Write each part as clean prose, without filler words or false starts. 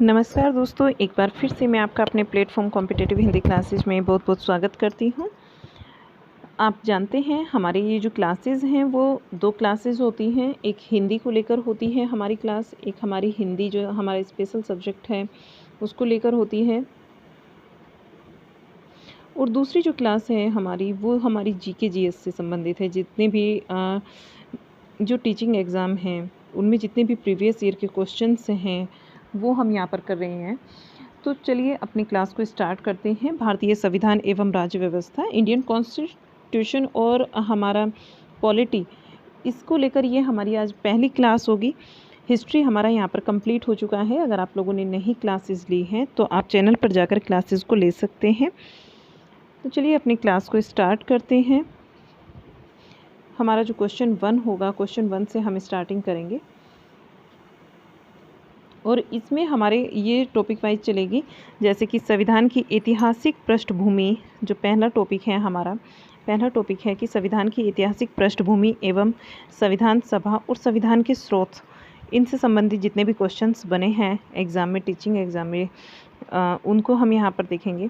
नमस्कार दोस्तों, एक बार फिर से मैं आपका अपने प्लेटफॉर्म कॉम्पिटिटिव हिंदी क्लासेस में बहुत बहुत स्वागत करती हूँ। आप जानते हैं हमारे ये जो क्लासेस हैं वो 2 क्लासेस होती हैं। एक हिंदी को लेकर होती है हमारी क्लास, एक हमारी हिंदी जो हमारा स्पेशल सब्जेक्ट है उसको लेकर होती है। और दूसरी जो क्लास है हमारी वो हमारी जीके जीएस से संबंधित है। जितने भी जो टीचिंग एग्ज़ाम हैं उनमें जितने भी प्रीवियस ईयर के क्वेश्चंस हैं वो हम यहाँ पर कर रहे हैं। तो चलिए अपनी क्लास को स्टार्ट करते हैं। भारतीय संविधान एवं राज्य व्यवस्था, इंडियन कॉन्स्टिट्यूशन और हमारा पॉलिटी, इसको लेकर ये हमारी आज पहली क्लास होगी। हिस्ट्री हमारा यहाँ पर कंप्लीट हो चुका है। अगर आप लोगों ने नहीं क्लासेस ली हैं तो आप चैनल पर जाकर क्लासेस को ले सकते हैं। तो चलिए अपनी क्लास को स्टार्ट करते हैं। हमारा जो क्वेश्चन 1 होगा, क्वेश्चन 1 से हम स्टार्टिंग करेंगे और इसमें हमारे ये टॉपिक वाइज चलेगी। जैसे कि संविधान की ऐतिहासिक पृष्ठभूमि, जो पहला टॉपिक है हमारा, पहला टॉपिक है कि संविधान की ऐतिहासिक पृष्ठभूमि एवं संविधान सभा और संविधान के स्रोत, इनसे संबंधित जितने भी क्वेश्चंस बने हैं एग्ज़ाम में, टीचिंग एग्ज़ाम में, उनको हम यहाँ पर देखेंगे।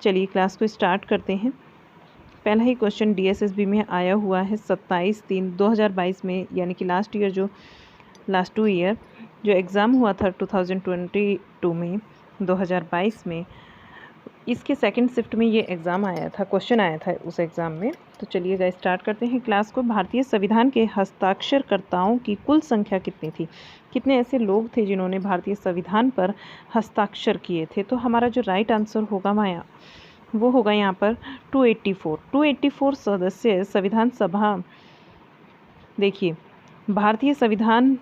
चलिए क्लास को स्टार्ट करते हैं। पहला ही क्वेश्चन डीएसएसबी में आया हुआ है 27/3/2022 में, यानी कि लास्ट ईयर जो लास्ट 2 ईयर जो एग्ज़ाम हुआ था 2022 में, 2022 में, इसके सेकंड शिफ्ट में ये एग्ज़ाम आया था, क्वेश्चन आया था उस एग्ज़ाम में। तो चलिएगा स्टार्ट करते हैं क्लास को। भारतीय संविधान के हस्ताक्षरकर्ताओं की कुल संख्या कितनी थी? कितने ऐसे लोग थे जिन्होंने भारतीय संविधान पर हस्ताक्षर किए थे? तो हमारा जो राइट आंसर होगा वो होगा यहाँ पर 284 सदस्य संविधान सभा। देखिए, भारतीय संविधान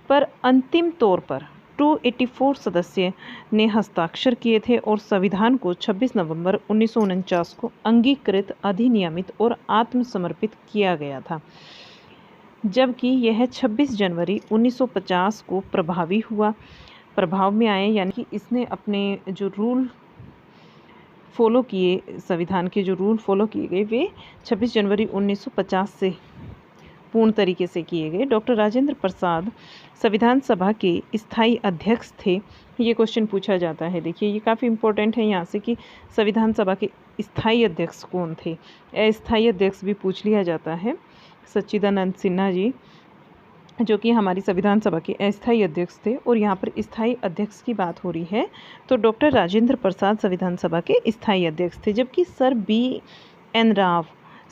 पर अंतिम तौर पर 284 सदस्य ने हस्ताक्षर किए थे और संविधान को 26 नवंबर 1949 को अंगीकृत, अधिनियमित और आत्मसमर्पित किया गया था, जबकि यह 26 जनवरी 1950 को प्रभाव में आए। यानी कि इसने अपने जो रूल फॉलो किए, संविधान के जो रूल फॉलो किए गए वे 26 जनवरी 1950 से पूर्ण तरीके से किए गए। डॉक्टर राजेंद्र प्रसाद संविधान सभा के स्थायी अध्यक्ष थे। ये क्वेश्चन पूछा जाता है। देखिए, ये काफ़ी इम्पोर्टेंट है यहाँ से कि संविधान सभा के स्थायी अध्यक्ष कौन थे। अस्थायी अध्यक्ष भी पूछ लिया जाता है। सच्चिदानंद सिन्हा जी, जो कि हमारी संविधान सभा के अस्थायी अध्यक्ष थे, और यहाँ पर स्थायी अध्यक्ष की बात हो रही है तो डॉक्टर राजेंद्र प्रसाद संविधान सभा के स्थायी अध्यक्ष थे, जबकि सर BN राव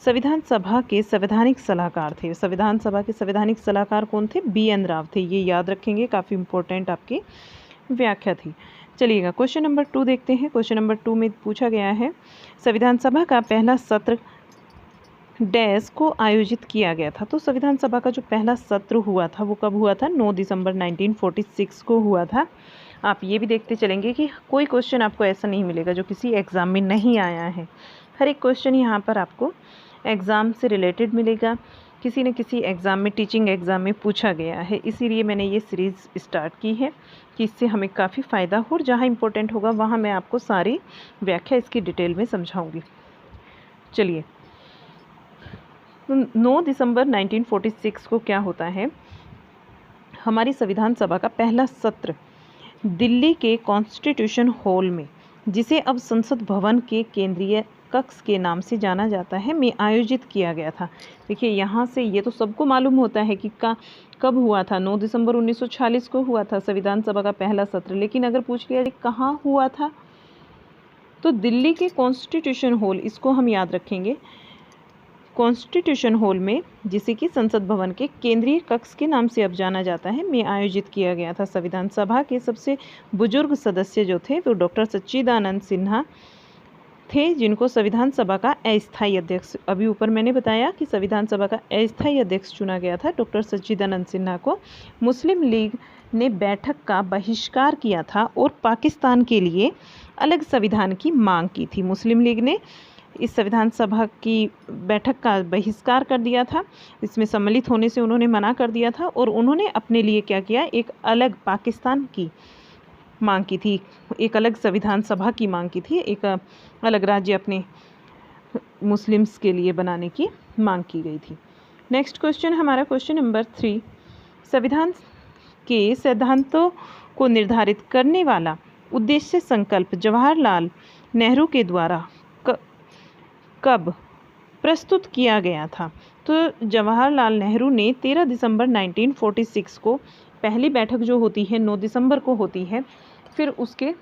संविधान सभा के संवैधानिक सलाहकार थे। संविधान सभा के संवैधानिक सलाहकार कौन थे? BN राव थे। ये याद रखेंगे, काफ़ी इंपॉर्टेंट आपकी व्याख्या थी। चलिएगा क्वेश्चन नंबर 2 देखते हैं। क्वेश्चन नंबर 2 में पूछा गया है, संविधान सभा का पहला सत्र डैश को आयोजित किया गया था। तो संविधान सभा का जो पहला सत्र हुआ था वो कब हुआ था? 9 दिसंबर 1946 को हुआ था। आप ये भी देखते चलेंगे कि कोई क्वेश्चन आपको ऐसा नहीं मिलेगा जो किसी एग्ज़ाम में नहीं आया है। हर एक क्वेश्चन यहाँ पर आपको एग्ज़ाम से रिलेटेड मिलेगा, किसी न किसी एग्ज़ाम में, टीचिंग एग्ज़ाम में पूछा गया है। इसीलिए मैंने ये सीरीज़ स्टार्ट की है कि इससे हमें काफ़ी फ़ायदा हो, और जहाँ इम्पोर्टेंट होगा वहाँ मैं आपको सारी व्याख्या इसकी डिटेल में समझाऊँगी। चलिए, 9 दिसंबर 1946 को क्या होता है? हमारी संविधान सभा का पहला सत्र दिल्ली के कॉन्स्टिट्यूशन हॉल में, जिसे अब संसद भवन के केंद्रीय कक्ष के नाम से जाना जाता है, में आयोजित किया गया था। देखिए, यहाँ से ये तो सबको मालूम होता है कि कब हुआ था। 9 दिसंबर 1946 को हुआ था संविधान सभा का पहला सत्र, लेकिन अगर पूछ लिया जाए कहाँ हुआ था तो दिल्ली के कॉन्स्टिट्यूशन हॉल, इसको हम याद रखेंगे। कॉन्स्टिट्यूशन हॉल में, जिसे कि संसद भवन के केंद्रीय कक्ष के नाम से अब जाना जाता है, में आयोजित किया गया था। संविधान सभा के सबसे बुजुर्ग सदस्य जो थे वो डॉक्टर सच्चिदानंद सिन्हा थे, जिनको संविधान सभा का अस्थायी अध्यक्ष, अभी ऊपर मैंने बताया कि संविधान सभा का अस्थायी अध्यक्ष चुना गया था डॉक्टर सच्चिदानंद सिन्हा को। मुस्लिम लीग ने बैठक का बहिष्कार किया था और पाकिस्तान के लिए अलग संविधान की मांग की थी। मुस्लिम लीग ने इस संविधान सभा की बैठक का बहिष्कार कर दिया था, इसमें सम्मिलित होने से उन्होंने मना कर दिया था, और उन्होंने अपने लिए क्या किया? एक अलग पाकिस्तान की मांग की थी, एक अलग संविधान सभा की मांग की थी, एक अलग राज्य अपने मुस्लिम्स के लिए बनाने की मांग की गई थी। नेक्स्ट क्वेश्चन हमारा क्वेश्चन नंबर 3, संविधान के सिद्धांतों को निर्धारित करने वाला उद्देश्य संकल्प जवाहरलाल नेहरू के द्वारा कब प्रस्तुत किया गया था? तो जवाहरलाल नेहरू ने 13 दिसंबर 1946 को, पहली बैठक जो होती है 9 दिसंबर को होती है, फिर उसके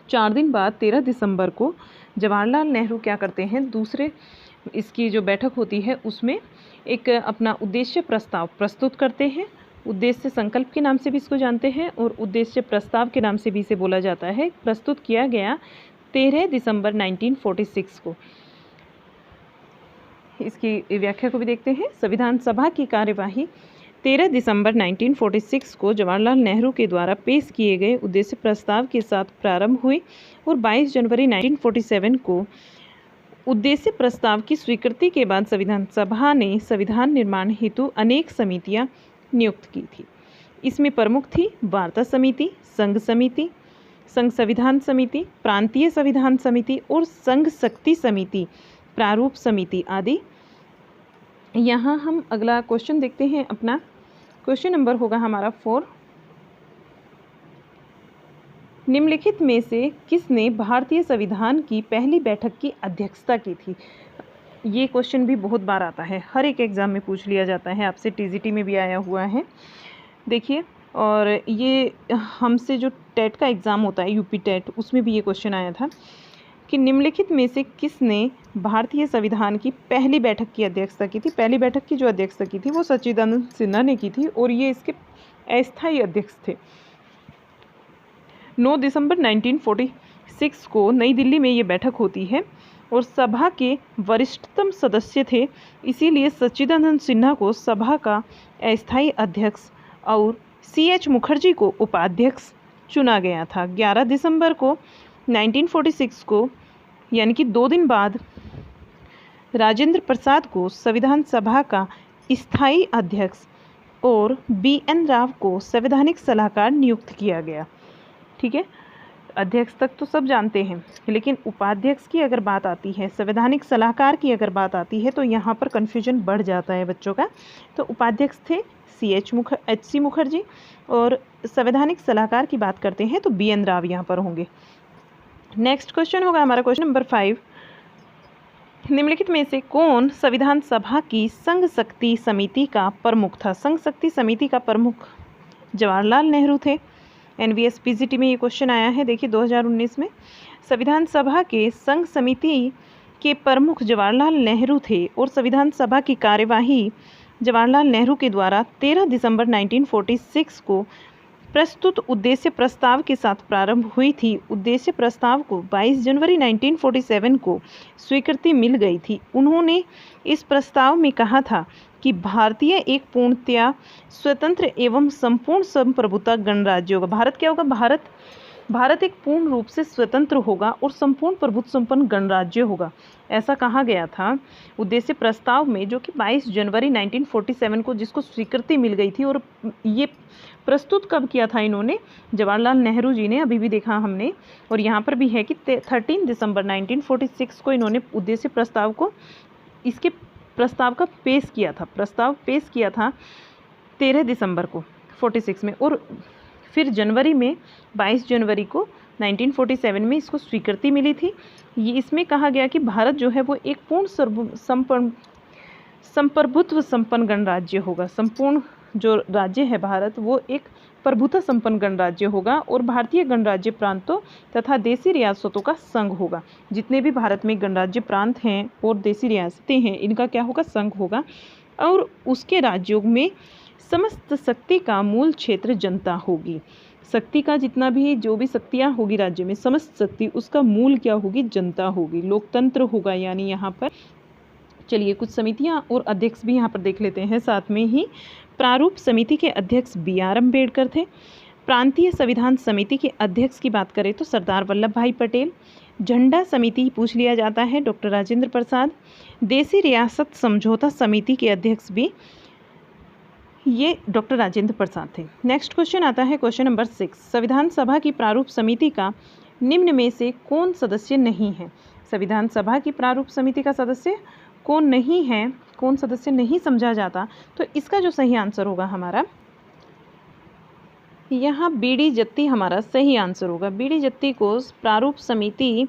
4 दिन बाद 13 दिसंबर को जवाहरलाल नेहरू क्या करते हैं, दूसरे इसकी जो बैठक होती है उसमें एक अपना उद्देश्य प्रस्ताव प्रस्तुत करते हैं। उद्देश्य संकल्प के नाम से भी इसको जानते हैं और उद्देश्य प्रस्ताव के नाम से भी इसे बोला जाता है। प्रस्तुत किया गया 13 दिसंबर 1946 को। इसकी व्याख्या को भी देखते हैं। संविधान सभा की कार्यवाही 13 दिसंबर 1946 को जवाहरलाल नेहरू के द्वारा पेश किए गए उद्देश्य प्रस्ताव के साथ प्रारंभ हुई और 22 जनवरी 1947 को उद्देश्य प्रस्ताव की स्वीकृति के बाद संविधान सभा ने संविधान निर्माण हेतु अनेक समितियां नियुक्त की थी। इसमें प्रमुख थी वार्ता समिति, संघ समिति, संघ संविधान समिति, प्रांतीय संविधान समिति और संघ शक्ति समिति, प्रारूप समिति आदि। यहाँ हम अगला क्वेश्चन देखते हैं। अपना क्वेश्चन नंबर होगा हमारा 4। निम्नलिखित में से किसने भारतीय संविधान की पहली बैठक की अध्यक्षता की थी? ये क्वेश्चन भी बहुत बार आता है, हर एक एग्ज़ाम में पूछ लिया जाता है, आपसे टीजीटी में भी आया हुआ है। देखिए, और ये हमसे जो टेट का एग्ज़ाम होता है, यूपी टेट, उसमें भी ये क्वेश्चन आया था कि निम्नलिखित में से किसने भारतीय संविधान की पहली बैठक की अध्यक्षता की थी? पहली बैठक की जो अध्यक्षता की थी वो सच्चिदानंद सिन्हा ने की थी और ये इसके अस्थायी अध्यक्ष थे। 9 दिसंबर 1946 को नई दिल्ली में ये बैठक होती है और सभा के वरिष्ठतम सदस्य थे, इसीलिए सच्चिदानंद सिन्हा को सभा का अस्थायी अध्यक्ष और CH मुखर्जी को उपाध्यक्ष चुना गया था। 11 दिसंबर को 1946 को, यानी कि 2 दिन बाद, राजेंद्र प्रसाद को संविधान सभा का स्थायी अध्यक्ष और BN राव को संवैधानिक सलाहकार नियुक्त किया गया। ठीक है, अध्यक्ष तक तो सब जानते हैं, लेकिन उपाध्यक्ष की अगर बात आती है, संवैधानिक सलाहकार की अगर बात आती है, तो यहाँ पर कन्फ्यूजन बढ़ जाता है बच्चों का। तो उपाध्यक्ष थे HC मुखर्जी और संवैधानिक सलाहकार की बात करते हैं तो BN राव यहाँ पर होंगे। नेक्स्ट क्वेश्चन होगा हमारा क्वेश्चन नंबर 5। निम्नलिखित में से कौन संविधान सभा की संघ शक्ति समिति का प्रमुख था? संघ शक्ति समिति का प्रमुख जवाहरलाल नेहरू थे। NVS PGT में ये क्वेश्चन आया है। देखिए 2019 में संविधान सभा के संघ समिति के प्रमुख जवाहरलाल नेहरू थे और संविधान सभा की कार्यवाही जवाहरलाल नेहरू के द्वारा 13 दिसंबर 1946 को प्रस्तुत उद्देश्य प्रस्ताव के साथ प्रारंभ हुई थी। उद्देश्य प्रस्ताव को 22 जनवरी 1947 को स्वीकृति मिल गई थी। उन्होंने इस प्रस्ताव में कहा था कि भारतीय एक पूर्णतया स्वतंत्र एवं संपूर्ण संप्रभुता गणराज्य होगा। भारत क्या होगा? भारत एक पूर्ण रूप से स्वतंत्र होगा और संपूर्ण प्रभुत्व संपन्न गणराज्य होगा, ऐसा कहा गया था उद्देश्य प्रस्ताव में, जो कि 22 जनवरी 1947 को जिसको स्वीकृति मिल गई थी। और ये प्रस्तुत कब किया था इन्होंने? जवाहरलाल नेहरू जी ने, अभी भी देखा हमने, और यहाँ पर भी है कि 13 दिसंबर 1946 को इन्होंने उद्देश्य प्रस्ताव को, इसके प्रस्ताव का पेश किया था। प्रस्ताव पेश किया था 13 दिसंबर को 46 में, और फिर जनवरी में 22 जनवरी को 1947 में इसको स्वीकृति मिली थी। ये इसमें कहा गया कि भारत जो है वो एक पूर्ण संप्रभुत्व संपन्न गणराज्य होगा। संपूर्ण जो राज्य है भारत, वो एक प्रभुता संपन्न गणराज्य होगा और भारतीय गणराज्य प्रांतों तथा देसी रियासतों का संघ होगा। जितने भी भारत में गणराज्य प्रांत हैं और देसी रियासतें हैं, इनका क्या होगा? संघ होगा। और उसके राज्यों में समस्त शक्ति का मूल क्षेत्र जनता होगी। शक्ति का जितना भी, जो भी शक्तियाँ होगी राज्य में, समस्त शक्ति, उसका मूल क्या होगी? जनता होगी, लोकतंत्र होगा। यानी यहाँ पर चलिए कुछ समितियाँ और अध्यक्ष भी यहाँ पर देख लेते हैं साथ में ही। प्रारूप समिति के अध्यक्ष BR अम्बेडकर थे। प्रांतीय संविधान समिति के अध्यक्ष की बात करें तो सरदार वल्लभ भाई पटेल। झंडा समिति पूछ लिया जाता है, डॉक्टर राजेंद्र प्रसाद। देसी रियासत समझौता समिति के अध्यक्ष भी ये डॉक्टर राजेंद्र प्रसाद थे। नेक्स्ट क्वेश्चन आता है क्वेश्चन नंबर 6। संविधान सभा की प्रारूप समिति का निम्न में से कौन सदस्य नहीं है? संविधान सभा की प्रारूप समिति का सदस्य कौन नहीं है, कौन सदस्य नहीं समझा जाता, तो इसका जो सही आंसर होगा हमारा यहाँ बीडी जत्ती हमारा सही आंसर होगा। बीडी जत्ती को प्रारूप समिति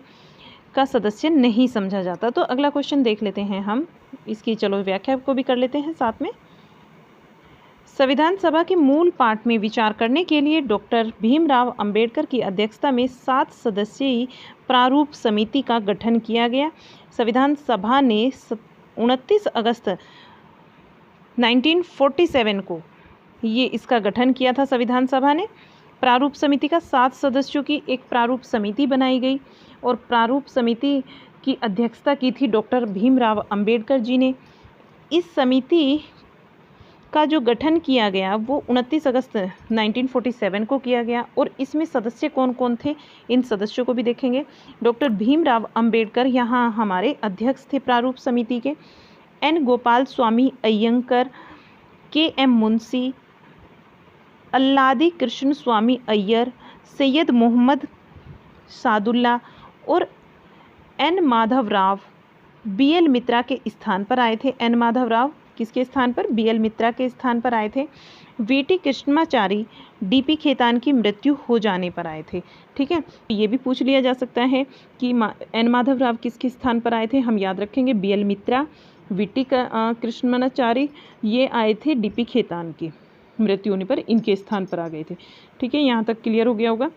का सदस्य नहीं समझा जाता। तो अगला क्वेश्चन देख लेते हैं हम, इसकी चलो व्याख्या को भी कर लेते हैं साथ में। संविधान सभा के मूल पाठ में विचार करने के लिए डॉक्टर भीमराव अंबेडकर की अध्यक्षता में 7 सदस्यीय प्रारूप समिति का गठन किया गया। संविधान सभा ने 29 अगस्त 1947 को ये इसका गठन किया था। संविधान सभा ने प्रारूप समिति का 7 सदस्यों की एक प्रारूप समिति बनाई गई और प्रारूप समिति की अध्यक्षता की थी डॉक्टर भीमराव अंबेडकर जी ने। इस समिति का जो गठन किया गया वो 29 अगस्त 1947 को किया गया और इसमें सदस्य कौन कौन थे, इन सदस्यों को भी देखेंगे। डॉक्टर भीमराव अंबेडकर यहाँ हमारे अध्यक्ष थे प्रारूप समिति के। N Gopal Swami Ayyangar, K M Munshi, Alladi Krishna Swami Ayyar, Syed Mohammad Saadulla और N Madhav Rao B L Mitra के स्थान पर आए थे। एन माधव राव किसके स्थान पर? बी एल मित्रा के स्थान पर आए थे। V T Krishnamachari DP Khetan की मृत्यु हो जाने पर आए थे। ठीक है, ये भी पूछ लिया जा सकता है कि एन माधव राव किसके स्थान पर आए थे। हम याद रखेंगे B L Mitra, we T Krishnamachari ये आए थे डीपी खेतान की मृत्यु होने पर इनके स्थान पर आ गए थे। ठीक है, यहाँ तक क्लियर हो गया होगा।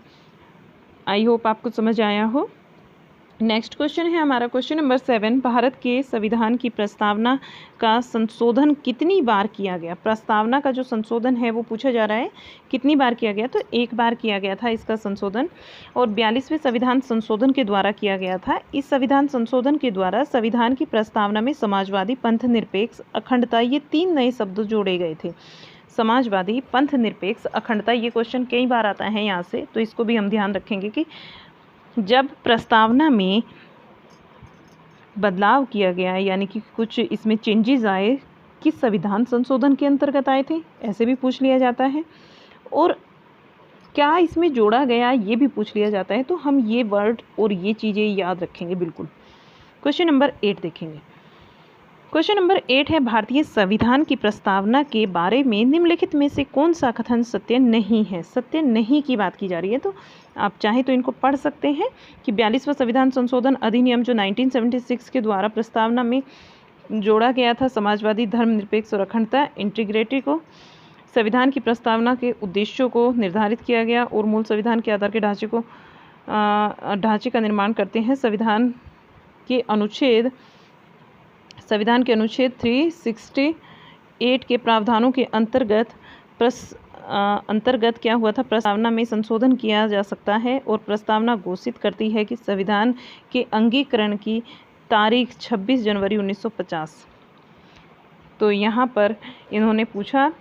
आई होप आपको समझ आया हो। नेक्स्ट क्वेश्चन है हमारा क्वेश्चन नंबर 7। भारत के संविधान की प्रस्तावना का संशोधन कितनी बार किया गया? प्रस्तावना का जो संशोधन है वो पूछा जा रहा है कितनी बार किया गया, तो एक बार किया गया था इसका संशोधन और 42वें संविधान संशोधन के द्वारा किया गया था। इस संविधान संशोधन के द्वारा संविधान की प्रस्तावना में समाजवादी, पंथ निरपेक्ष, अखंडता ये 3 नए शब्द जोड़े गए थे। समाजवादी, पंथ निरपेक्ष, अखंडता, ये क्वेश्चन कई बार आता है यहाँ से, तो इसको भी हम ध्यान रखेंगे कि जब प्रस्तावना में बदलाव किया गया यानी कि कुछ इसमें चेंजेस आए, किस संविधान संशोधन के अंतर्गत आए थे, ऐसे भी पूछ लिया जाता है। और क्या इसमें जोड़ा गया ये भी पूछ लिया जाता है। तो हम ये वर्ड और ये चीज़ें याद रखेंगे बिल्कुल। क्वेश्चन नंबर 8 देखेंगे। क्वेश्चन नंबर 8 है, भारतीय संविधान की प्रस्तावना के बारे में निम्नलिखित में से कौन सा कथन सत्य नहीं है? सत्य नहीं की बात की जा रही है, तो आप चाहे तो इनको पढ़ सकते हैं कि 42वां संविधान संशोधन अधिनियम जो 1976 के द्वारा प्रस्तावना में जोड़ा गया था, समाजवादी, धर्मनिरपेक्ष और अखंडता, इंटीग्रिटी को संविधान की प्रस्तावना के उद्देश्यों को निर्धारित किया गया और मूल संविधान के आधार के ढांचे का निर्माण करते हैं। संविधान के अनुच्छेद 368 के प्रावधानों के अंतर्गत क्या हुआ था, प्रस्तावना में संशोधन किया जा सकता है और प्रस्तावना घोषित करती है कि संविधान के अंगीकरण की तारीख 26 जनवरी 1950। तो यहाँ पर इन्होंने पूछा,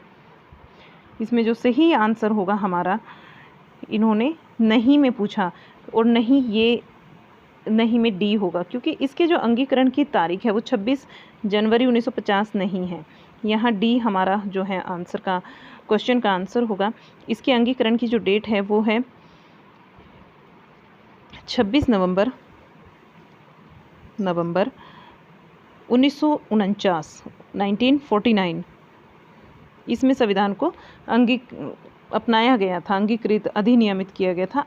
इसमें जो सही आंसर होगा हमारा, इन्होंने नहीं में पूछा और नहीं में डी होगा, क्योंकि इसके जो अंगीकरण की तारीख है वो 26 जनवरी 1950 नहीं है। यहाँ डी हमारा जो है आंसर का, क्वेश्चन का आंसर होगा। इसके अंगीकरण की जो डेट है वो है 26 नवंबर 1949 इसमें संविधान को अपनाया गया था, अंगीकृत, अधिनियमित किया गया था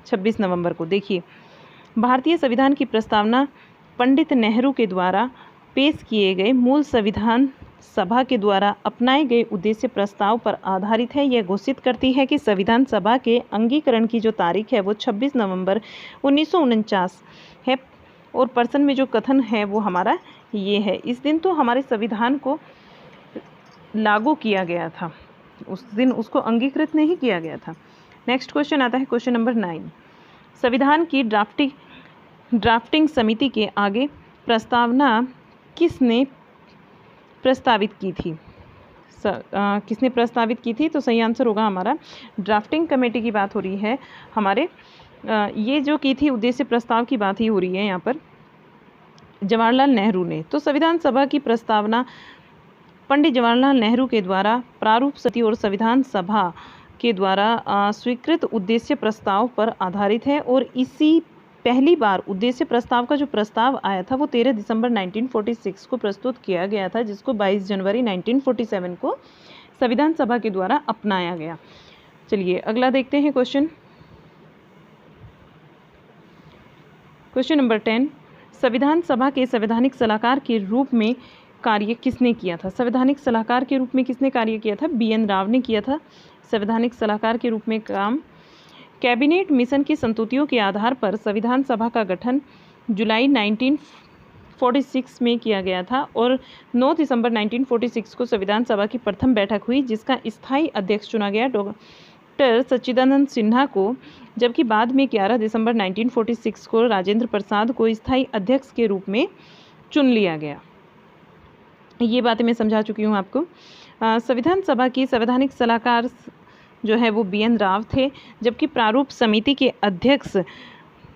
26 नवंबर को। देखिए, भारतीय संविधान की प्रस्तावना पंडित नेहरू के द्वारा पेश किए गए मूल संविधान सभा के द्वारा अपनाए गए उद्देश्य प्रस्ताव पर आधारित है। यह घोषित करती है कि संविधान सभा के अंगीकरण की जो तारीख है वो 26 नवंबर 1949 है और पर्सन में जो कथन है वो हमारा ये है। इस दिन तो हमारे संविधान को लागू किया गया था, उस दिन उसको अंगीकृत नहीं किया गया था। नेक्स्ट क्वेश्चन आता है क्वेश्चन नंबर 9। संविधान की ड्राफ्टिंग समिति के आगे प्रस्तावना किसने प्रस्तावित की थी? किसने प्रस्तावित की थी? तो सही आंसर होगा हमारा ड्राफ्टिंग कमेटी की बात हो रही है हमारे। ये जो की थी उद्देश्य प्रस्ताव की बात ही हो रही है यहाँ पर, जवाहरलाल नेहरू ने। तो संविधान सभा की प्रस्तावना पंडित जवाहरलाल नेहरू के द्वारा प्रारूप समिति और संविधान सभा के द्वारा स्वीकृत उद्देश्य प्रस्ताव पर आधारित है और इसी पहली बार उद्देश्य प्रस्ताव का जो प्रस्ताव आया था वो 13 दिसंबर 1946 को प्रस्तुत किया गया था, जिसको 22 जनवरी 1947 को संविधान सभा के द्वारा अपनाया गया। चलिए अगला देखते हैं क्वेश्चन नंबर 10। संविधान सभा के संवैधानिक सलाहकार के रूप में कार्य किसने किया था? संवैधानिक सलाहकार के रूप में किसने कार्य किया था? BN राव ने किया था संवैधानिक सलाहकार के रूप में काम। कैबिनेट मिशन की संस्तुतियों के आधार पर संविधान सभा का गठन जुलाई 1946 में किया गया था और 9 दिसंबर 1946 को संविधान सभा की प्रथम बैठक हुई, जिसका स्थायी अध्यक्ष चुना गया डॉक्टर सच्चिदानंद सिन्हा को, जबकि बाद में 11 दिसंबर 1946 को राजेंद्र प्रसाद को स्थायी अध्यक्ष के रूप में चुन लिया गया। ये बातें मैं समझा चुकी हूँ आपको। संविधान सभा की संवैधानिक सलाहकार जो है वो BN राव थे, जबकि प्रारूप समिति के अध्यक्ष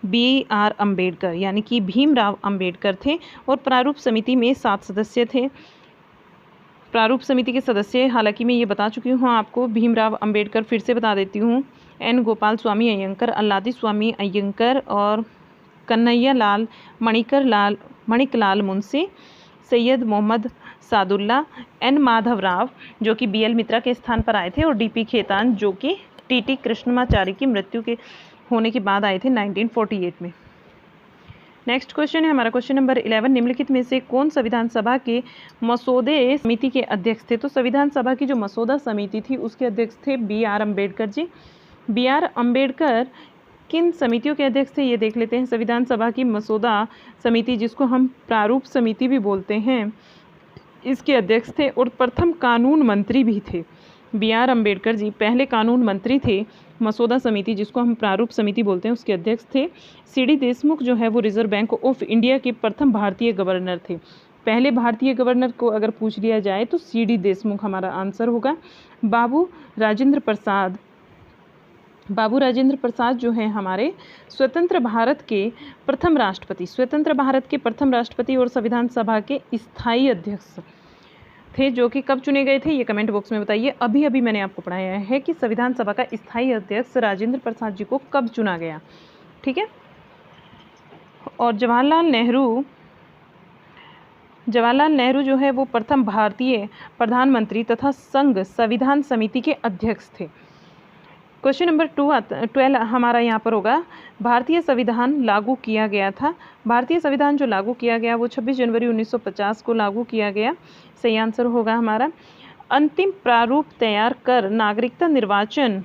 BR अम्बेडकर यानी कि भीमराव अम्बेडकर थे और प्रारूप समिति में 7 सदस्य थे। प्रारूप समिति के सदस्य हालांकि मैं ये बता चुकी हूँ आपको, भीमराव अम्बेडकर फिर से बता देती हूँ, N गोपाल स्वामी अयंकर, अल्लादी स्वामी अयंकर और कन्हैया लाल, मणिकलाल मुंशी, सैयद मोहम्मद सादुल्ला, N माधव राव जो कि BL मित्रा के स्थान पर आए थे और DP खेतान जो कि TT कृष्णमाचारी की मृत्यु के होने के बाद आए थे 1948 में। नेक्स्ट क्वेश्चन है हमारा क्वेश्चन नंबर 11। निम्नलिखित में से कौन संविधान सभा के मसौदे समिति के अध्यक्ष थे? तो संविधान सभा की जो मसौदा समिति थी उसके अध्यक्ष थे BR अम्बेडकर जी। BR अम्बेडकर किन समितियों के अध्यक्ष थे ये देख लेते हैं। संविधान सभा की मसौदा समिति, जिसको हम प्रारूप समिति भी बोलते हैं, इसके अध्यक्ष थे और प्रथम कानून मंत्री भी थे। BR अम्बेडकर जी पहले कानून मंत्री थे। मसौदा समिति, जिसको हम प्रारूप समिति बोलते हैं, उसके अध्यक्ष थे। CD देशमुख जो है वो रिजर्व बैंक ऑफ इंडिया के प्रथम भारतीय गवर्नर थे। पहले भारतीय गवर्नर को अगर पूछ लिया जाए तो CD देशमुख हमारा आंसर होगा। बाबू राजेंद्र प्रसाद जो है हमारे स्वतंत्र भारत के प्रथम राष्ट्रपति और संविधान सभा के स्थायी अध्यक्ष थे, जो कि कब चुने गए थे ये कमेंट बॉक्स में बताइए। अभी मैंने आपको पढ़ाया है कि संविधान सभा का स्थायी अध्यक्ष राजेंद्र प्रसाद जी को कब चुना गया, ठीक है। और जवाहरलाल नेहरू जो है वो प्रथम भारतीय प्रधानमंत्री तथा संघ संविधान समिति के अध्यक्ष थे। क्वेश्चन नंबर 12 हमारा यहाँ पर होगा, भारतीय संविधान लागू किया गया था। भारतीय संविधान जो लागू किया गया वो 26 जनवरी 1950 को लागू किया गया। सही आंसर होगा हमारा। अंतिम प्रारूप तैयार कर नागरिकता निर्वाचन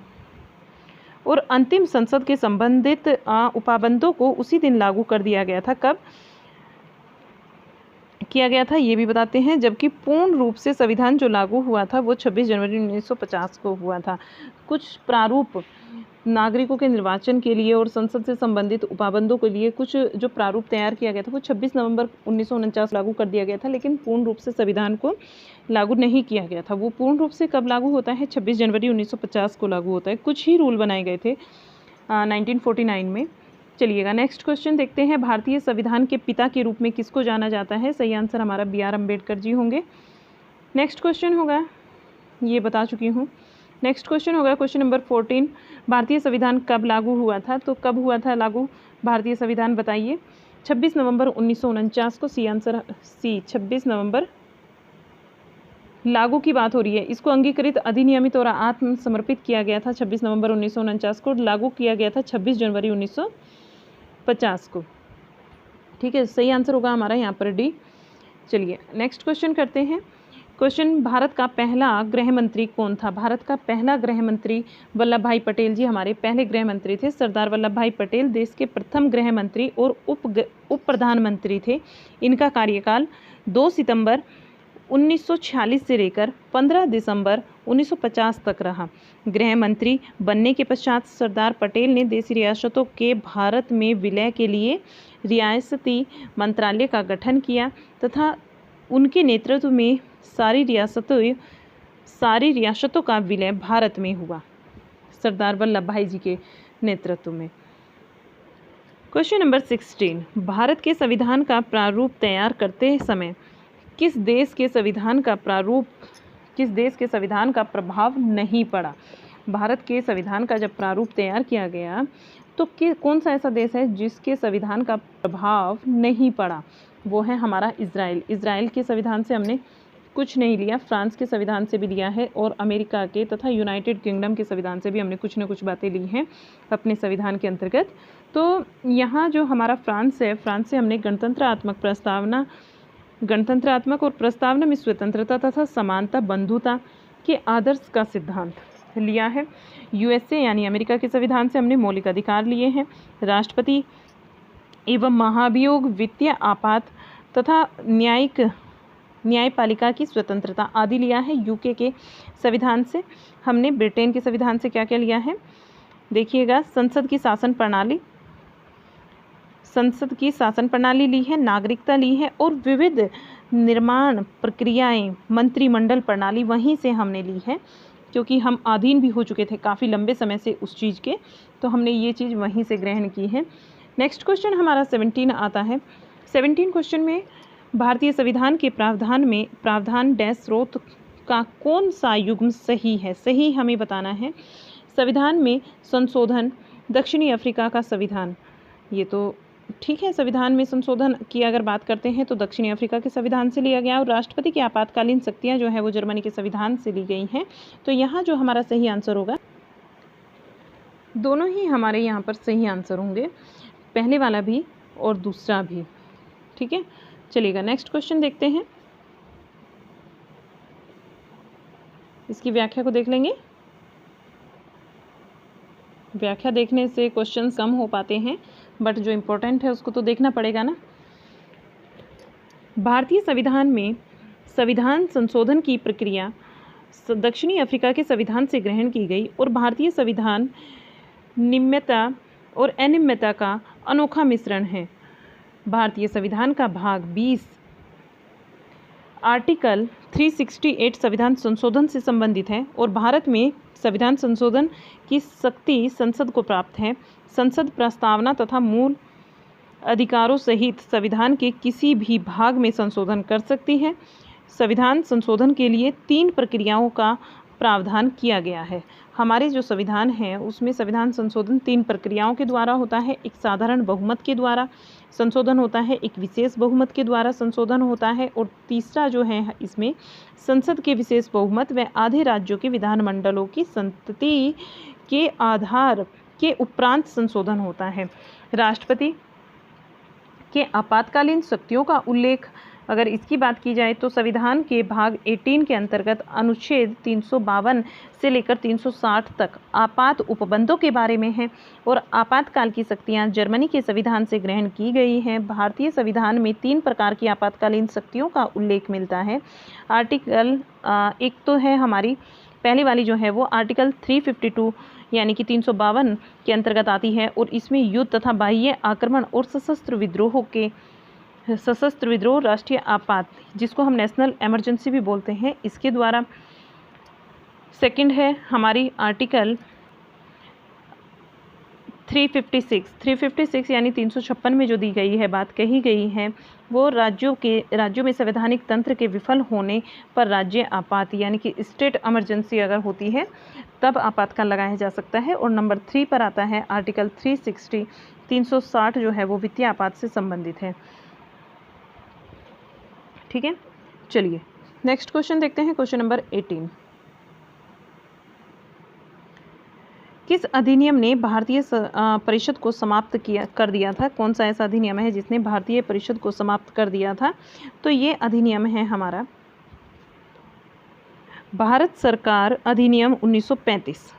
और अंतिम संसद के संबंधित उपाबंधों को उसी दिन लागू कर दिया गया था। कब किया गया था ये भी बताते हैं, जबकि पूर्ण रूप से संविधान जो लागू हुआ था वो 26 जनवरी 1950 को हुआ था। कुछ प्रारूप नागरिकों के निर्वाचन के लिए और संसद से संबंधित उपाबंधों के लिए कुछ जो प्रारूप तैयार किया गया था वो 26 नवंबर 1949 लागू कर दिया गया था, लेकिन पूर्ण रूप से संविधान को लागू नहीं किया गया था। वो पूर्ण रूप से कब लागू होता है? 26 जनवरी 1950 को लागू होता है। कुछ ही रूल बनाए गए थे 1949 में। चलिएगा नेक्स्ट क्वेश्चन देखते हैं। भारतीय संविधान के पिता के रूप में किसको जाना जाता है? सही आंसर हमारा BR अम्बेडकर जी होंगे। नेक्स्ट क्वेश्चन होगा, ये बता चुकी हूँ। नेक्स्ट क्वेश्चन होगा क्वेश्चन नंबर 14। भारतीय संविधान कब लागू हुआ था? तो कब हुआ था लागू भारतीय संविधान बताइए। 26 नवंबर 1949 को। सी आंसर सी, 26 नवंबर। लागू की बात हो रही है, इसको अंगीकृत, अधिनियमित और आत्मसमर्पित किया गया था 26 नवंबर 1949 को। लागू किया गया था 26 जनवरी 1950 को, ठीक है। सही आंसर होगा हमारा यहाँ पर D। चलिए नेक्स्ट क्वेश्चन करते हैं। क्वेश्चन, भारत का पहला गृह मंत्री कौन था? भारत का पहला गृह मंत्री वल्लभ भाई पटेल जी हमारे पहले गृह मंत्री थे। सरदार वल्लभ भाई पटेल देश के प्रथम गृह मंत्री और उप प्रधानमंत्री थे। इनका कार्यकाल 2 सितंबर 1946 से लेकर 15 दिसंबर 1950 तक रहा। गृह मंत्री बनने के पश्चात सरदार पटेल ने देशी रियासतों के भारत में विलय के लिए रियासती मंत्रालय का गठन किया तथा उनके नेतृत्व में सारी रियासतों का विलय भारत में हुआ, सरदार वल्लभ भाई जी के नेतृत्व में। Question number 16। भारत के संविधान का प्रारूप तैयार करते समय किस देश के संविधान का प्रभाव नहीं पड़ा? भारत के संविधान का जब प्रारूप तैयार किया गया तो कौन सा ऐसा देश है जिसके संविधान का प्रभाव नहीं पड़ा? वो है हमारा इजराइल। इजराइल के संविधान से हमने कुछ नहीं लिया, फ्रांस के संविधान से भी लिया है और अमेरिका के तथा यूनाइटेड किंगडम के संविधान से भी हमने कुछ न कुछ बातें ली हैं अपने संविधान के अंतर्गत। तो यहाँ जो हमारा फ्रांस है, फ्रांस से हमने गणतंत्रात्मक और प्रस्तावना में स्वतंत्रता तथा समानता, बंधुता के आदर्श का सिद्धांत लिया है। यूएसए यानी अमेरिका के संविधान से हमने मौलिक अधिकार लिए हैं। राष्ट्रपति एवं महाभियोग, वित्तीय आपात तथा न्यायपालिका की स्वतंत्रता आदि लिया है। यूके के संविधान से हमने, ब्रिटेन के संविधान से क्या क्या लिया है देखिएगा, संसद की शासन प्रणाली ली है, नागरिकता ली है और विविध निर्माण प्रक्रियाएं, मंत्रिमंडल प्रणाली वहीं से हमने ली है, क्योंकि हम अधीन भी हो चुके थे काफ़ी लंबे समय से उस चीज़ के, तो हमने ये चीज़ वहीं से ग्रहण की है। नेक्स्ट क्वेश्चन हमारा 17 आता है। 17 क्वेश्चन में भारतीय संविधान के प्रावधान डैश स्रोत का कौन सा युग्म सही है? सही हमें बताना है। संविधान में संशोधन, दक्षिणी अफ्रीका का संविधान, ये तो ठीक है। संविधान में संशोधन की अगर बात करते हैं तो दक्षिणी अफ्रीका के संविधान से लिया गया, और राष्ट्रपति की आपातकालीन शक्तियाँ जो है वो जर्मनी के संविधान से ली गई हैं। तो यहाँ जो हमारा सही आंसर होगा, दोनों ही हमारे यहाँ पर सही आंसर होंगे, पहले वाला भी और दूसरा भी। ठीक है, चलिएगा नेक्स्ट क्वेश्चन देखते हैं। इसकी व्याख्या को देख लेंगे। व्याख्या देखने से क्वेश्चन कम हो पाते हैं, बट जो इम्पोर्टेंट है उसको तो देखना पड़ेगा ना। भारतीय संविधान में संविधान संशोधन की प्रक्रिया दक्षिणी अफ्रीका के संविधान से ग्रहण की गई और भारतीय संविधान निम्नता और अनिम्नता का अनोखा मिश्रण है। भारतीय संविधान का भाग 20 आर्टिकल 368 संविधान संशोधन से संबंधित है और भारत में संविधान संशोधन की शक्ति संसद को प्राप्त है। संसद प्रस्तावना तथा मूल अधिकारों सहित संविधान के किसी भी भाग में संशोधन कर सकती है। संविधान संशोधन के लिए 3 प्रक्रियाओं का प्रावधान किया गया है। हमारे जो संविधान है उसमें संविधान संशोधन 3 प्रक्रियाओं के द्वारा होता है। एक साधारण बहुमत के द्वारा संशोधन होता है, एक विशेष बहुमत के द्वारा संशोधन होता है, और तीसरा जो है इसमें संसद के विशेष बहुमत व आधे राज्यों के विधानमंडलों की संतति के आधार के उपरांत संशोधन होता है। राष्ट्रपति के आपातकालीन शक्तियों का उल्लेख अगर इसकी बात की जाए तो संविधान के भाग 18 के अंतर्गत अनुच्छेद 352 से लेकर 360 तक आपात उपबंधों के बारे में है और आपातकाल की शक्तियां जर्मनी के संविधान से ग्रहण की गई हैं। भारतीय संविधान में 3 प्रकार की आपातकालीन शक्तियों का उल्लेख मिलता है। आर्टिकल एक तो है हमारी पहली वाली जो है वो आर्टिकल 352 यानी कि 352 के अंतर्गत आती है और इसमें युद्ध तथा बाह्य आक्रमण और सशस्त्र विद्रोह, राष्ट्रीय आपात जिसको हम नेशनल इमरजेंसी भी बोलते हैं, इसके द्वारा। सेकंड है हमारी आर्टिकल 356 यानी 356 में जो दी गई है, बात कही गई है, वो राज्यों में संवैधानिक तंत्र के विफल होने पर राज्य आपात यानी कि स्टेट इमरजेंसी अगर होती है तब आपातकाल लगाया जा सकता है। और नंबर 3 पर आता है आर्टिकल 360 जो है वो वित्तीय आपात से संबंधित है। ठीक है, चलिए नेक्स्ट क्वेश्चन देखते हैं। क्वेश्चन नंबर 18, किस अधिनियम ने भारतीय परिषद को समाप्त कर दिया था? कौन सा ऐसा अधिनियम है जिसने भारतीय परिषद को समाप्त कर दिया था? तो ये अधिनियम है हमारा भारत सरकार अधिनियम 1935।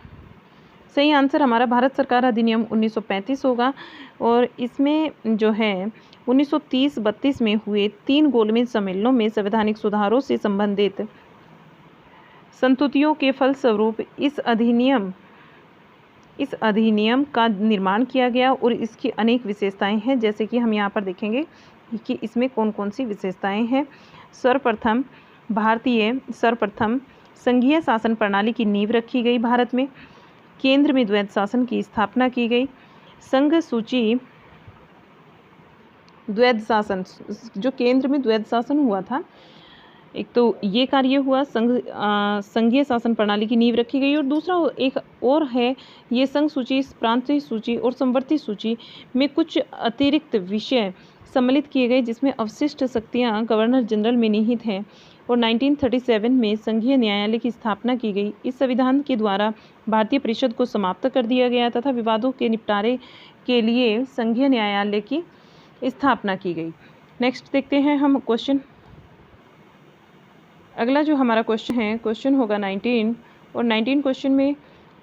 सही आंसर हमारा भारत सरकार अधिनियम 1935 होगा। और इसमें जो है 1930-32 में हुए 3 गोलमेज सम्मेलनों में संवैधानिक सुधारों से संबंधित संतुतियों के फलस्वरूप इस अधिनियम का निर्माण किया गया और इसकी अनेक विशेषताएं हैं, जैसे कि हम यहाँ पर देखेंगे कि इसमें कौन कौन सी विशेषताएं हैं। सर्वप्रथम संघीय शासन प्रणाली की नींव रखी गई। भारत में केंद्र में द्वैध शासन की स्थापना की गई। संघ सूची द्वैध शासन, जो केंद्र में द्वैध शासन हुआ था, एक तो ये कार्य हुआ, संघीय शासन प्रणाली की नींव रखी गई। और दूसरा एक और है, ये संघ सूची, प्रांतीय सूची और संवर्ती सूची में कुछ अतिरिक्त विषय सम्मिलित किए गए जिसमें अवशिष्ट शक्तियाँ गवर्नर जनरल में निहित हैं। और 1937 में संघीय न्यायालय की स्थापना की गई। इस संविधान के द्वारा भारतीय परिषद को समाप्त कर दिया गया तथा विवादों के निपटारे के लिए संघीय न्यायालय की स्थापना की गई। नेक्स्ट देखते हैं हम क्वेश्चन। अगला जो हमारा क्वेश्चन है, क्वेश्चन होगा 19, और 19 क्वेश्चन में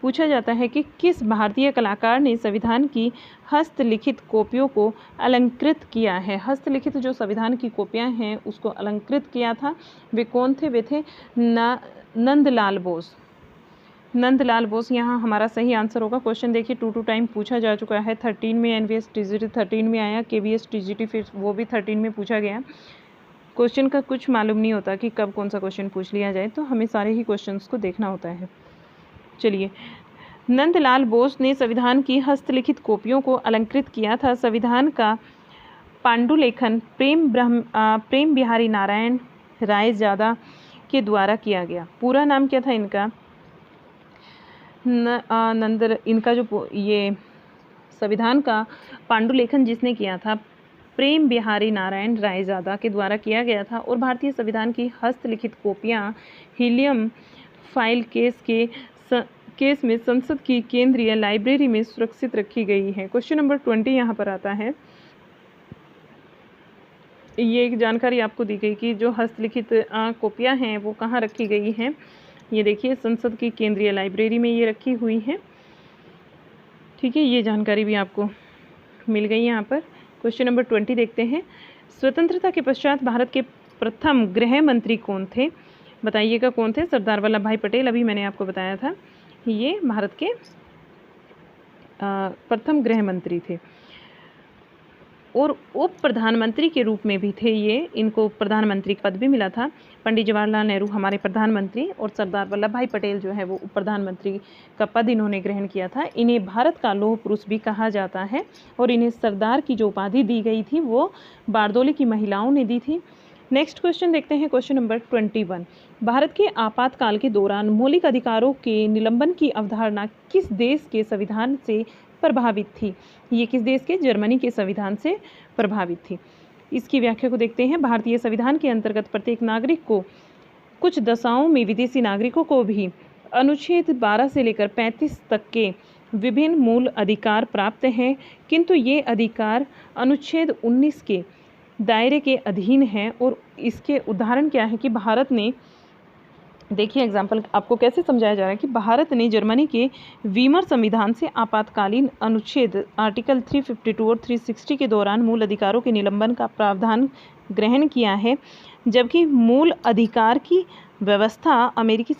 पूछा जाता है कि किस भारतीय कलाकार ने संविधान की हस्तलिखित कॉपियों को अलंकृत किया है। हस्तलिखित जो संविधान की कॉपियां हैं उसको अलंकृत किया था, वे कौन थे? वे थे नंदलाल बोस। नंदलाल बोस यहाँ हमारा सही आंसर होगा। क्वेश्चन देखिए 2 टाइम पूछा जा चुका है। 13 में एनवीएस टीजीटी 13 में आया, केवीएस टीजीटी फिर वो भी 13 में पूछा गया। क्वेश्चन का कुछ मालूम नहीं होता कि कब कौन सा क्वेश्चन पूछ लिया जाए, तो हमें सारे ही क्वेश्चंस को देखना होता है। चलिए, नंदलाल बोस ने संविधान की हस्तलिखित कॉपियों को अलंकृत किया था। संविधान का पांडुलेखन प्रेम बिहारी नारायण रायजादा के द्वारा किया गया। पूरा नाम क्या था इनका? इनका जो ये संविधान का पांडुलेखन जिसने किया था प्रेम बिहारी नारायण रायजादा के द्वारा किया गया था। और भारतीय संविधान की हस्तलिखित कॉपियां हीलियम फाइल केस में संसद की केंद्रीय लाइब्रेरी में सुरक्षित रखी गई है। क्वेश्चन नंबर 20 यहाँ पर आता है। ये एक जानकारी आपको दी गई कि जो हस्तलिखित कॉपियां हैं वो कहाँ रखी गई हैं। ये देखिए, संसद की केंद्रीय लाइब्रेरी में ये रखी हुई है। ठीक है, ये जानकारी भी आपको मिल गई यहाँ पर। क्वेश्चन नंबर 20 देखते हैं। स्वतंत्रता के पश्चात भारत के प्रथम गृह मंत्री कौन थे? बताइएगा कौन थे? सरदार वल्लभ भाई पटेल। अभी मैंने आपको बताया था, ये भारत के प्रथम गृह मंत्री थे और उप प्रधानमंत्री के रूप में भी थे ये। इनको प्रधानमंत्री पद भी मिला था। पंडित जवाहरलाल नेहरू हमारे प्रधानमंत्री और सरदार वल्लभ भाई पटेल जो है वो उप प्रधानमंत्री का पद इन्होंने ग्रहण किया था। इन्हें भारत का लौह पुरुष भी कहा जाता है और इन्हें सरदार की जो उपाधि दी गई थी वो बारदोली की महिलाओं ने दी थी। नेक्स्ट क्वेश्चन देखते हैं, क्वेश्चन नंबर 21। भारत के आपातकाल के दौरान मौलिक अधिकारों के निलंबन की अवधारणा किस देश के संविधान से प्रभावित थी? ये किस देश के? जर्मनी के संविधान से प्रभावित थी। इसकी व्याख्या को देखते हैं। भारतीय संविधान के अंतर्गत प्रत्येक नागरिक को कुछ दशाओं में विदेशी नागरिकों को भी अनुच्छेद 12 से लेकर 35 तक के विभिन्न मूल अधिकार प्राप्त हैं, किंतु ये अधिकार अनुच्छेद 19 के दायरे के अधीन है। और इसके उदाहरण क्या है कि भारत ने, देखिए एग्जाम्पल आपको कैसे समझाया जा रहा है कि भारत ने जर्मनी के वीमर संविधान से आपातकालीन अनुच्छेद आर्टिकल 352 और 360 के दौरान मूल अधिकारों के निलंबन का प्रावधान ग्रहण किया है, जबकि मूल अधिकार की व्यवस्था अमेरिकी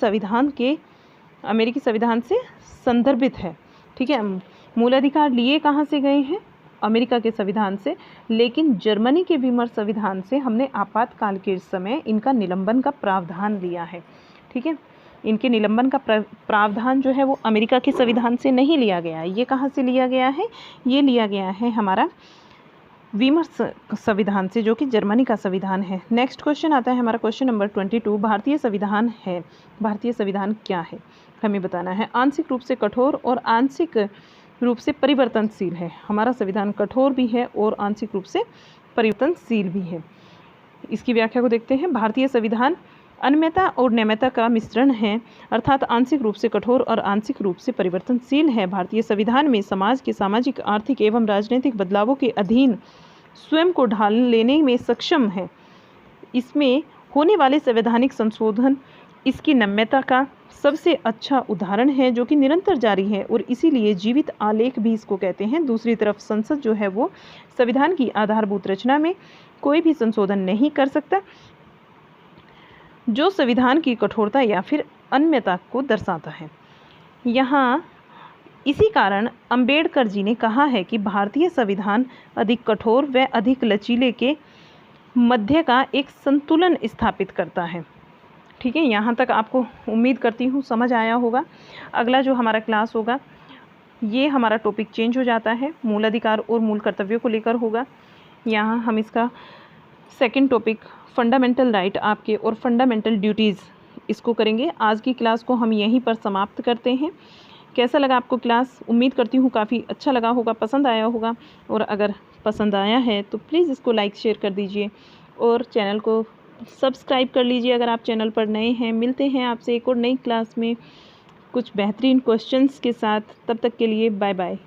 संविधान से संदर्भित है। ठीक है, मूल अधिकार लिए कहाँ से गए हैं? अमेरिका के संविधान से, लेकिन जर्मनी के वीमर संविधान से हमने आपातकाल के समय इनका निलंबन का प्रावधान लिया है। ठीक है, इनके निलंबन का प्रावधान जो है वो अमेरिका के संविधान से नहीं लिया गया है। ये कहाँ से लिया गया है? ये लिया गया है हमारा वीमर संविधान से, जो कि जर्मनी का संविधान है। नेक्स्ट क्वेश्चन आता है हमारा क्वेश्चन नंबर 22। भारतीय संविधान है, भारतीय संविधान क्या है हमें बताना है। आंशिक रूप से कठोर और आंशिक रूप से परिवर्तनशील है। हमारा संविधान कठोर भी है और आंशिक रूप से परिवर्तनशील भी है। इसकी व्याख्या को देखते हैं। भारतीय संविधान अनम्यता और नम्यता का मिश्रण है, अर्थात आंशिक रूप से कठोर और आंशिक रूप से परिवर्तनशील है। भारतीय संविधान में समाज के सामाजिक, आर्थिक एवं राजनीतिक बदलावों के अधीन स्वयं को ढाल लेने में सक्षम है। इसमें होने वाले संवैधानिक संशोधन इसकी नम्यता का सबसे अच्छा उदाहरण है, जो कि निरंतर जारी है और इसीलिए जीवित आलेख भी इसको कहते हैं। दूसरी तरफ संसद जो है वो संविधान की आधारभूत रचना में कोई भी संशोधन नहीं कर सकता जो संविधान की कठोरता या फिर अनम्यता को दर्शाता है। यहाँ इसी कारण अंबेडकर जी ने कहा है कि भारतीय संविधान अधिक कठोर व अधिक लचीले के मध्य का एक संतुलन स्थापित करता है। ठीक है, यहाँ तक आपको उम्मीद करती हूँ समझ आया होगा। अगला जो हमारा क्लास होगा ये हमारा टॉपिक चेंज हो जाता है, मूल अधिकार और मूल कर्तव्यों को लेकर होगा। यहाँ हम इसका सेकंड टॉपिक फंडामेंटल राइट आपके और फंडामेंटल ड्यूटीज़ इसको करेंगे। आज की क्लास को हम यहीं पर समाप्त करते हैं। कैसा लगा आपको क्लास? उम्मीद करती हूँ काफ़ी अच्छा लगा होगा, पसंद आया होगा। और अगर पसंद आया है तो प्लीज़ इसको लाइक शेयर कर दीजिए और चैनल को सब्सक्राइब कर लीजिए अगर आप चैनल पर नए हैं। मिलते हैं आपसे एक और नई क्लास में कुछ बेहतरीन क्वेश्चंस के साथ। तब तक के लिए बाय बाय।